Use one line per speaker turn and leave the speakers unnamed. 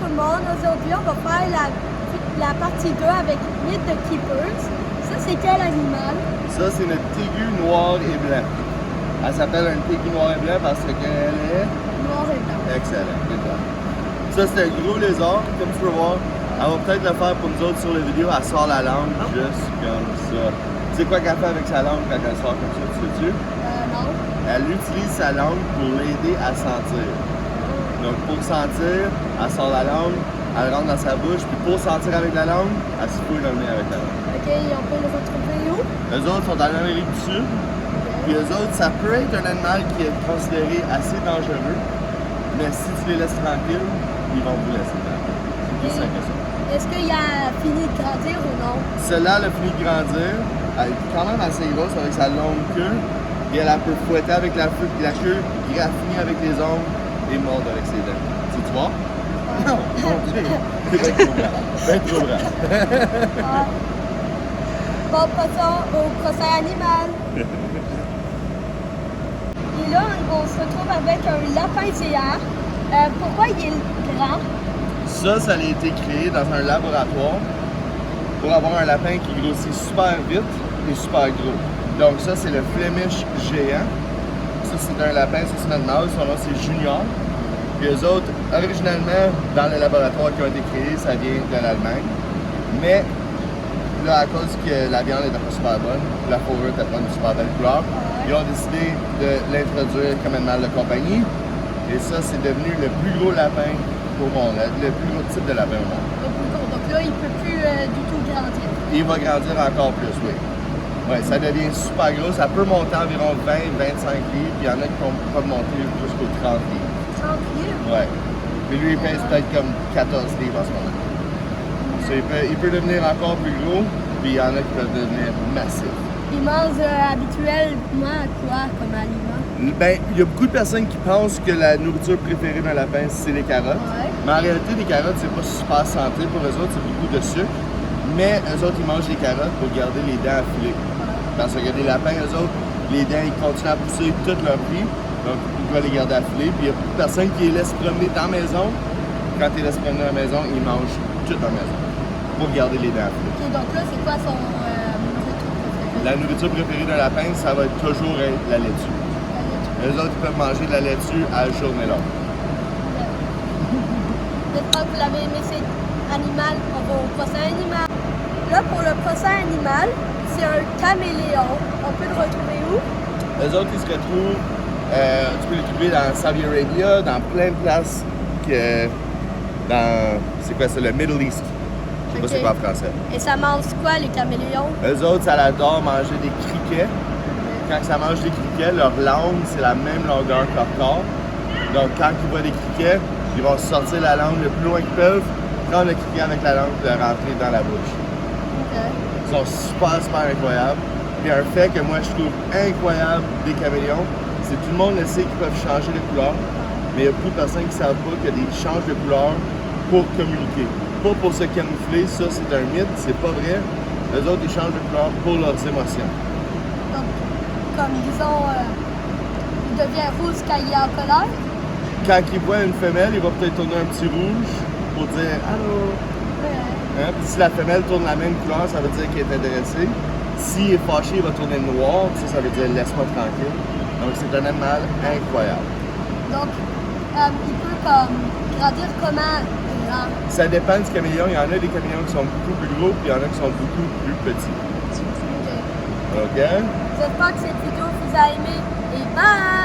le monde. Aujourd'hui, on va faire la partie 2 avec mythe de Keepers. Ça, c'est quel animal?
Ça, c'est une tégu noir et blanc. Elle s'appelle une tégu noir et blanc parce qu'elle est...
Noir et blanc.
Excellent, good. Ça, c'est un gros lézard, comme tu peux voir. Elle va peut-être le faire pour nous autres sur la vidéo. Elle sort la langue juste comme ça. Tu sais quoi qu'elle fait avec sa langue quand elle sort comme ça, tu sais-tu?
Non.
Elle utilise sa langue pour l'aider à sentir. Donc, pour sentir, elle sort la langue, elle rentre dans sa bouche, puis pour sentir avec la langue, elle se fouille dans le nez avec la langue.
OK, on peut les retrouver où?
Eux autres sont en Amérique du Sud. Puis eux autres, ça peut être un animal qui est considéré assez dangereux, mais si tu les laisses tranquilles, ils vont vous laisser tranquilles. C'est plus simple que ça.
Est-ce qu'il a fini de grandir ou non?
Celle-là, elle a fini de grandir. Elle est quand même assez grosse avec sa longue queue. Et elle peut fouetter avec la queue, graffiner avec les ongles et mordre avec ses dents. Tu vois? Non, mon Dieu! C'est bien trop grand. Bien trop grand.
Bon, passons au prochain animal. Et là, on se retrouve avec un lapin géant. Pourquoi il est grand?
Ça a été créé dans un laboratoire pour avoir un lapin qui grossit super vite et super gros. Donc ça, c'est le Flemish géant. Ça, c'est un lapin, ça, c'est notre mâle. Son nom, c'est Junior. Puis eux autres, originalement, dans le laboratoire qui ont été créés, ça vient de l'Allemagne. Mais là, à cause que la viande n'était pas super bonne, la fourrure n'était pas une super belle couleur, ils ont décidé de l'introduire comme animal de compagnie. Et ça, c'est devenu le plus gros lapin au monde, le plus gros type de lapin au monde.
Le plus gros. Donc là, il ne peut plus du tout grandir.
Il va grandir encore plus, oui. Ouais, ça devient super gros. Ça peut monter environ 20-25 livres, puis il y en a qui peuvent monter jusqu'aux 30 livres.
30 livres?
Ouais. Mais lui, il pèse peut-être comme 14 livres en ce moment. So, il peut devenir encore plus gros, puis il y en a qui peuvent devenir massifs.
Il mange habituellement quoi comme aliment?
Ben, il y a beaucoup de personnes qui pensent que la nourriture préférée d'un lapin, c'est les carottes.
Ouais.
Mais en réalité, les carottes, c'est pas super santé pour eux autres, c'est beaucoup de sucre. Mais eux autres, ils mangent les carottes pour garder les dents affilées. Parce que les lapins, eux autres, les dents, ils continuent à pousser toute leur vie. Donc, ils doivent les garder affilées. Puis il y a beaucoup de personnes qui les laissent promener dans la maison. Quand ils les laissent promener dans la maison, ils mangent toute la maison pour garder les dents affilées.
OK, donc là, c'est quoi son nourriture préférée?
La nourriture préférée d'un lapin, ça va toujours être la laitue. Les autres, ils peuvent manger de la laitue à la journée longue.
J'espère que vous l'avez aimé cet animal. On va au prochain animal. Là, pour le prochain animal, c'est un caméléon. On peut le retrouver où?
Les autres, ils se retrouvent, tu peux les trouver dans Saudi Arabia, dans plein de places dans, c'est quoi ça, le Middle East. Je sais pas c'est quoi en français.
Et ça mange quoi, les caméléons?
Eux autres, ça adore manger des criquets. Quand ça mange des criquets, leur langue, c'est la même longueur que leur corps. Donc, quand ils voient des criquets, ils vont sortir la langue le plus loin qu'ils peuvent, prendre le criquet avec la langue et le rentrer dans la bouche.
Okay.
Ils sont super incroyables. Puis un fait que moi, je trouve incroyable des caméléons, c'est que tout le monde le sait qu'ils peuvent changer de couleur, mais il y a beaucoup de personnes qui ne savent pas qu'ils changent de couleur pour communiquer. Pas pour se camoufler, ça c'est un mythe, c'est pas vrai. Les autres, ils changent de couleur pour leurs émotions.
Donc, comme disons, il devient rouge quand il est en colère.
Quand il voit une femelle, il va peut-être tourner un petit rouge pour dire « Allô ». Hein? Puis si la femelle tourne la même couleur, ça veut dire qu'il est intéressé. S'il est fâché, il va tourner noir, ça veut dire « Laisse-moi tranquille ». Donc c'est un animal incroyable.
Donc, il peut comme grandir comment?
Ça dépend du caméléon. Il y en a des caméléons qui sont beaucoup plus gros, puis il y en a qui sont beaucoup plus petits.
OK.
OK?
J'espère que cette vidéo vous a aimé et bye!